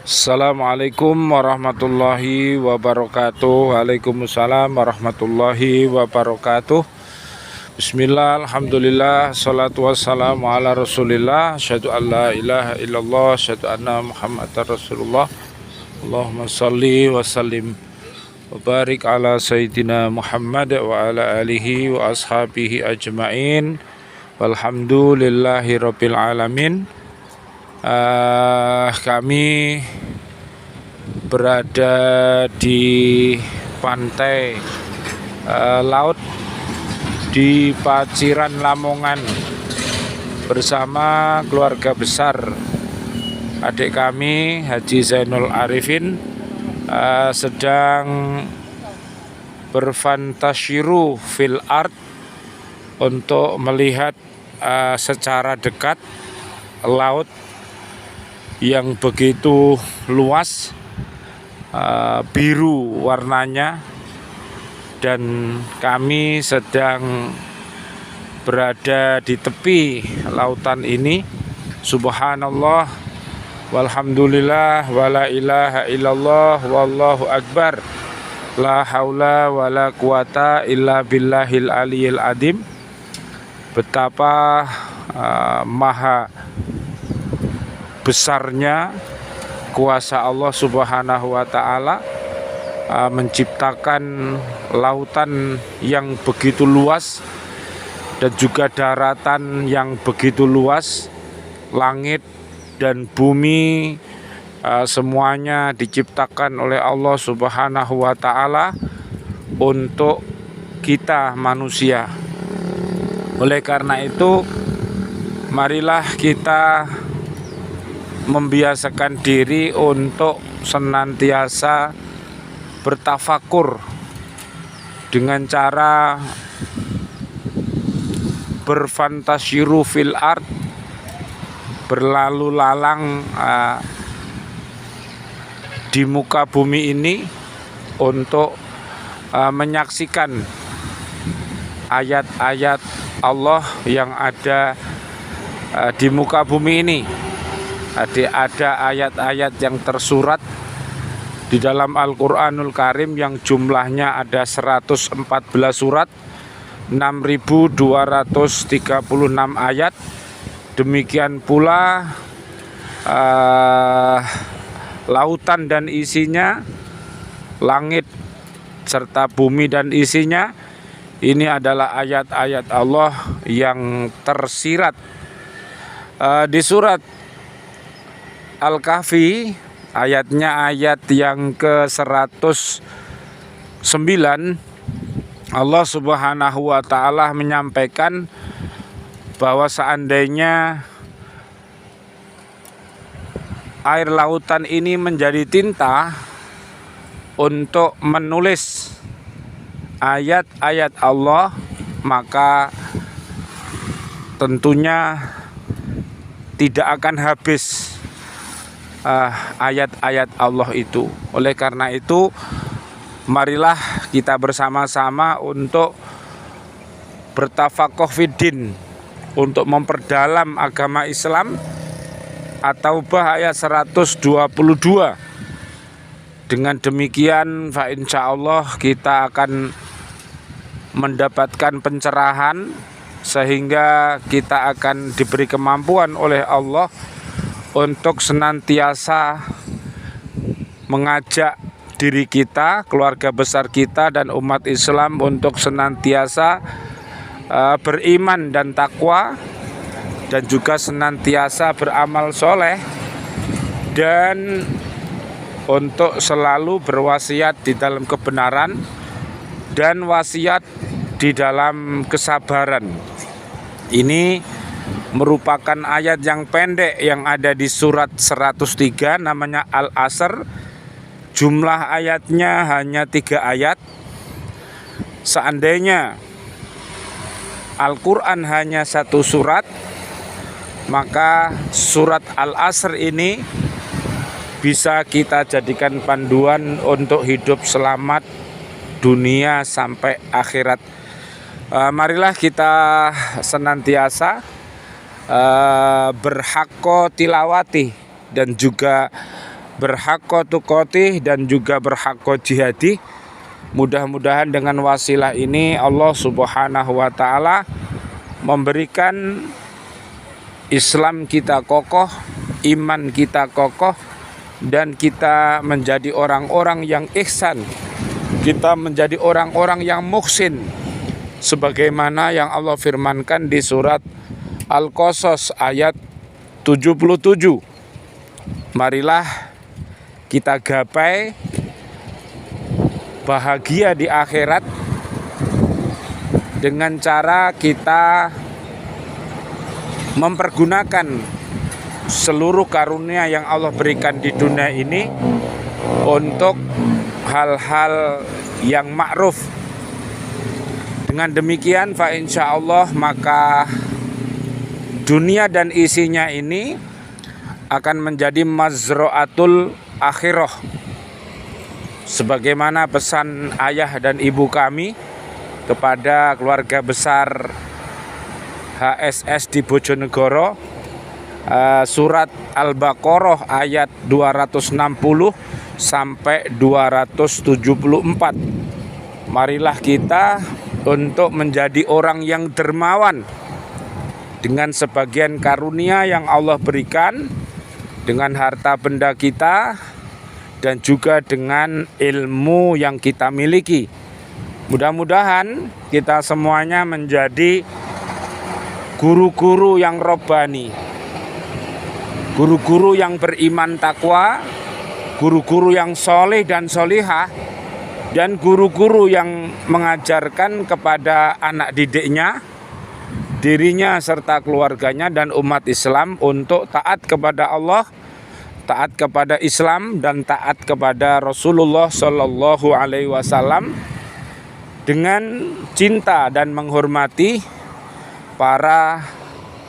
Assalamualaikum warahmatullahi wabarakatuh. Waalaikumsalam warahmatullahi wabarakatuh. Bismillah, alhamdulillah, salatu wassalamu ala rasulillah. Asyhadu an la ilaha illallah, asyhadu anna muhammadar rasulullah. Allahumma salli wa sallim wa barik ala sayyidina Muhammad wa ala alihi wa ashabihi ajma'in. Walhamdulillahi rabbil alamin. Kami berada di pantai laut di Paciran Lamongan bersama keluarga besar adik kami Haji Zainul Arifin, sedang berfantasyiru fil art untuk melihat secara dekat laut yang begitu luas, biru warnanya, dan kami sedang berada di tepi lautan ini. Subhanallah, walhamdulillah, wala ilaha illallah, wallahu akbar, la haula wala quwata illa billahil aliyil adim. Betapa maha besarnya kuasa Allah Subhanahu wa ta'ala menciptakan lautan yang begitu luas dan juga daratan yang begitu luas, langit dan bumi, semuanya diciptakan oleh Allah Subhanahu wa ta'ala untuk kita manusia. Oleh karena itu, marilah kita membiasakan diri untuk senantiasa bertafakur dengan cara berfantasyiru fil art, berlalu lalang di muka bumi ini untuk menyaksikan ayat-ayat Allah yang ada di muka bumi ini. Ada ayat-ayat yang tersurat di dalam Al-Quranul Karim yang jumlahnya ada 114 surat, 6.236 ayat. Demikian pula lautan dan isinya, langit serta bumi dan isinya. Ini adalah ayat-ayat Allah yang tersirat di surat Al-Kahfi, ayatnya ayat yang ke-109. Allah Subhanahu wa ta'ala menyampaikan bahwa seandainya air lautan ini menjadi tinta untuk menulis ayat-ayat Allah, maka tentunya tidak akan habis ayat-ayat Allah itu. Oleh karena itu, marilah kita bersama-sama untuk bertafakuh fiddin, untuk memperdalam agama Islam. At-Taubah ayat 122. Dengan demikian, fa insyaallah kita akan mendapatkan pencerahan, sehingga kita akan diberi kemampuan oleh Allah untuk senantiasa mengajak diri kita, keluarga besar kita, dan umat Islam untuk senantiasa beriman dan takwa, dan juga senantiasa beramal soleh, dan untuk selalu berwasiat di dalam kebenaran dan wasiat di dalam kesabaran. Ini merupakan ayat yang pendek yang ada di surat 103, namanya Al-Asr. Jumlah ayatnya hanya 3 ayat. Seandainya Al-Quran hanya 1 surat, maka surat Al-Asr ini bisa kita jadikan panduan untuk hidup selamat dunia sampai akhirat. Marilah kita senantiasa berhakko tilawati dan juga berhaqqa tuqatih dan juga berhaqqa jihadi. Mudah-mudahan dengan wasilah ini Allah Subhanahu wa taala memberikan Islam kita kokoh, iman kita kokoh, dan kita menjadi orang-orang yang ihsan. Kita menjadi orang-orang yang muhsin, sebagaimana yang Allah firmankan di surat Al-Qasas ayat 77. Marilah kita gapai bahagia di akhirat dengan cara kita mempergunakan seluruh karunia yang Allah berikan di dunia ini untuk hal-hal yang ma'ruf. Dengan demikian fa insyaallah maka dunia dan isinya ini akan menjadi mazra'atul akhirah, sebagaimana pesan ayah dan ibu kami kepada keluarga besar HSS di Bojonegoro, surat Al-Baqarah ayat 260 sampai 274. Marilah kita untuk menjadi orang yang dermawan dengan sebagian karunia yang Allah berikan, dengan harta benda kita, dan juga dengan ilmu yang kita miliki. Mudah-mudahan kita semuanya menjadi guru-guru yang robbani, guru-guru yang beriman takwa, guru-guru yang soleh dan solihah, dan guru-guru yang mengajarkan kepada anak didiknya, dirinya serta keluarganya dan umat Islam untuk taat kepada Allah, taat kepada Islam, dan taat kepada Rasulullah Shallallahu Alaihi Wasallam dengan cinta dan menghormati para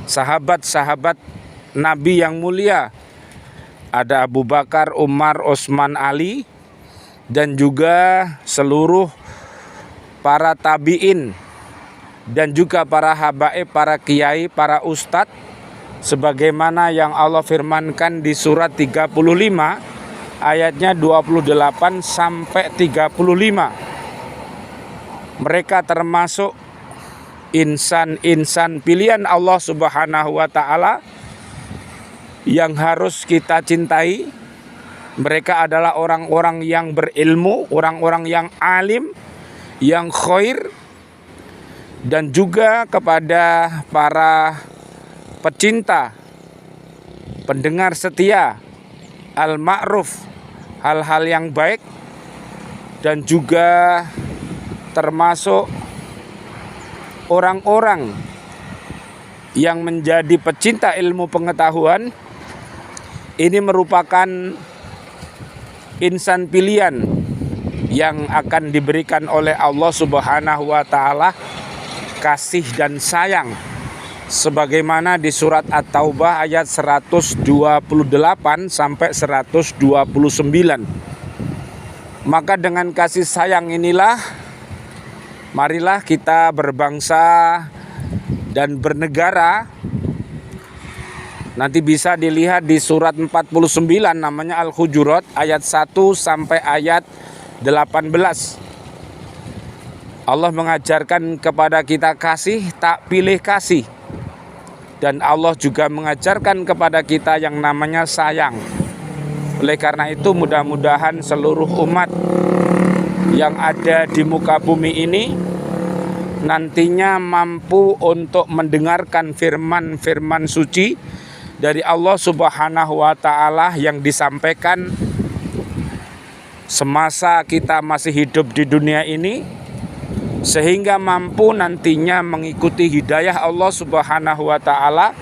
sahabat-sahabat Nabi yang mulia. Ada Abu Bakar, Umar, Utsman, Ali, dan juga seluruh para tabi'in, dan juga para habaib, para kiai, para ustadz, sebagaimana yang Allah firmankan di surat 35 ayatnya 28 sampai 35. Mereka termasuk insan-insan pilihan Allah Subhanahu wa taala yang harus kita cintai. Mereka adalah orang-orang yang berilmu, orang-orang yang alim, yang khair, dan juga kepada para pecinta, pendengar setia, al-ma'ruf, hal-hal yang baik, dan juga termasuk orang-orang yang menjadi pecinta ilmu pengetahuan. Ini merupakan insan pilihan yang akan diberikan oleh Allah Subhanahu wa taala kasih dan sayang, sebagaimana di surat At-Taubah ayat 128 sampai 129. Maka dengan kasih sayang inilah marilah kita berbangsa dan bernegara. Nanti bisa dilihat di surat 49 namanya Al-Hujurat ayat 1 sampai ayat 18. Allah mengajarkan kepada kita kasih, tak pilih kasih. Dan Allah juga mengajarkan kepada kita yang namanya sayang. Oleh karena itu mudah-mudahan seluruh umat yang ada di muka bumi ini nantinya mampu untuk mendengarkan firman-firman suci dari Allah Subhanahu wa taala yang disampaikan semasa kita masih hidup di dunia ini, sehingga mampu nantinya mengikuti hidayah Allah Subhanahu wa taala,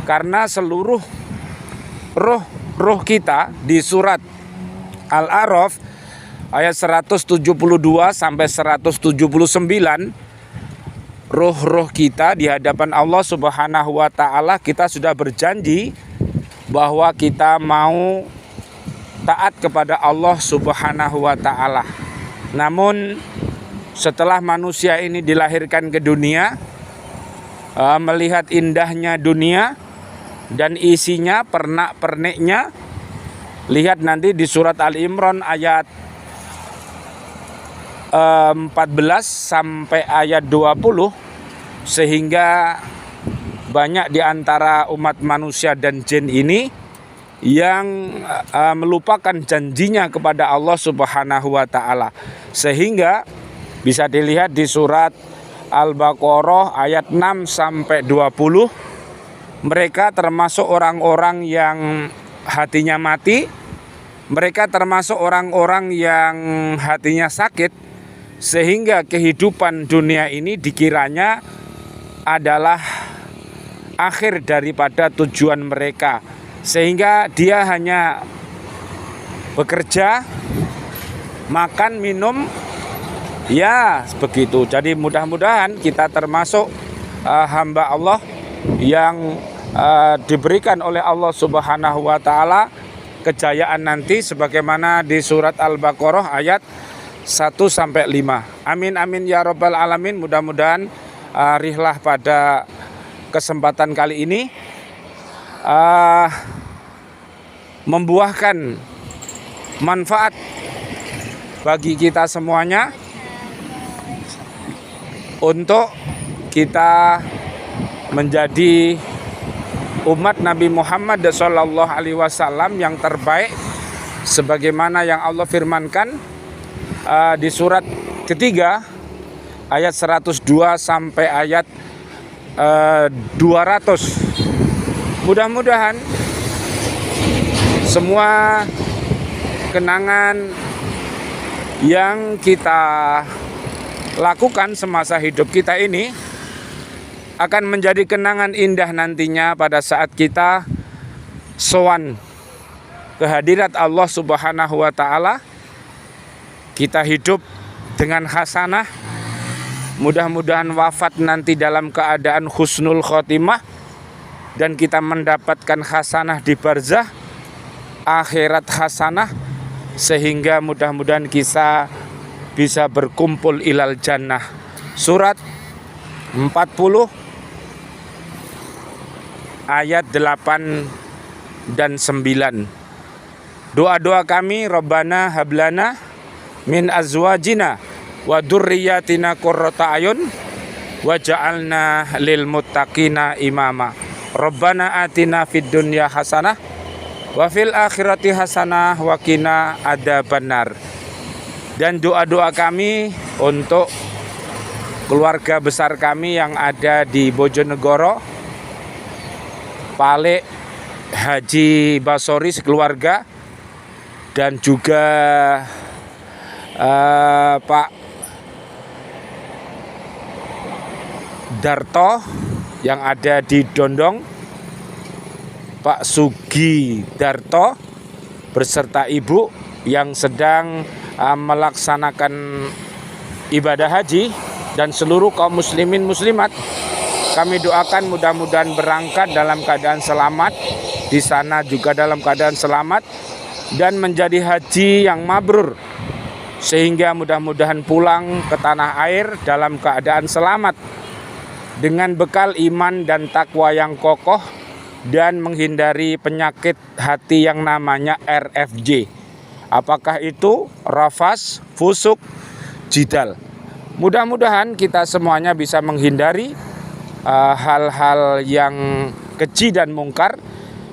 karena seluruh roh kita di surat Al-A'raf ayat 172 sampai 179, roh kita di hadapan Allah Subhanahu wa taala, kita sudah berjanji bahwa kita mau taat kepada Allah Subhanahu wa taala. Namun setelah manusia ini dilahirkan ke dunia, melihat indahnya dunia dan isinya, pernak-perniknya, lihat nanti di surat Al-Imran ayat 14 sampai ayat 20, sehingga banyak di antara umat manusia dan jin ini yang melupakan janjinya kepada Allah Subhanahu wa taala. Sehingga bisa dilihat di surat Al-Baqarah ayat 6 sampai 20, mereka termasuk orang-orang yang hatinya mati, mereka termasuk orang-orang yang hatinya sakit, sehingga kehidupan dunia ini dikiranya adalah akhir daripada tujuan mereka, sehingga dia hanya bekerja, makan, minum, ya begitu. Jadi mudah-mudahan kita termasuk hamba Allah yang diberikan oleh Allah Subhanahu wa taala kejayaan nanti sebagaimana di surat Al-Baqarah ayat 1 sampai 5. Amin amin ya rabbal alamin. Mudah-mudahan rihlah pada kesempatan kali ini membuahkan manfaat bagi kita semuanya, untuk kita menjadi umat Nabi Muhammad sallallahu alaihi wasallam yang terbaik, sebagaimana yang Allah firmankan di surat ketiga ayat 102 sampai ayat 200. Mudah-mudahan semua kenangan yang kita lakukan semasa hidup kita ini akan menjadi kenangan indah nantinya pada saat kita sowan kehadirat Allah Subhanahu wa taala. Kita hidup dengan hasanah, mudah-mudahan wafat nanti dalam keadaan husnul khotimah, dan kita mendapatkan hasanah di barzah, akhirat hasanah, sehingga mudah-mudahan kita bisa berkumpul ilal jannah. Surat 40 ayat 8 dan 9. Doa-doa kami, Rabbana hablana min azwajina wa dzurriyyatina qurrata ayun waj'alna lil muttaqina imama. Rabbana atina fid dunya hasanah wa fil akhirati hasanah wa qina adzabannar. Dan doa-doa kami untuk keluarga besar kami yang ada di Bojonegoro, Pak Haji Basori sekeluarga, dan juga Pak Darto yang ada di Dondong, Pak Sugi Darto beserta ibu yang sedang melaksanakan ibadah haji, dan seluruh kaum muslimin muslimat. Kami doakan mudah-mudahan berangkat dalam keadaan selamat, di sana juga dalam keadaan selamat, dan menjadi haji yang mabrur, sehingga mudah-mudahan pulang ke tanah air dalam keadaan selamat, dengan bekal iman dan takwa yang kokoh, dan menghindari penyakit hati yang namanya RFJ. Apakah itu rafas, fusuk, jidal. Mudah-mudahan kita semuanya bisa menghindari hal-hal yang keji dan mungkar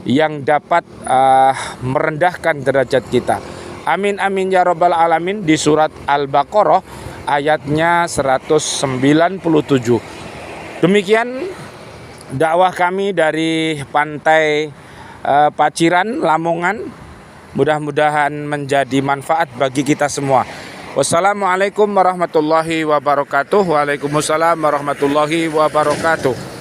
yang dapat merendahkan derajat kita. Amin amin ya rabbal alamin. Di surat Al-Baqarah ayatnya 197. Demikian dakwah kami dari pantai Paciran, Lamongan. Mudah-mudahan menjadi manfaat bagi kita semua. Wassalamualaikum warahmatullahi wabarakatuh. Waalaikumsalam warahmatullahi wabarakatuh.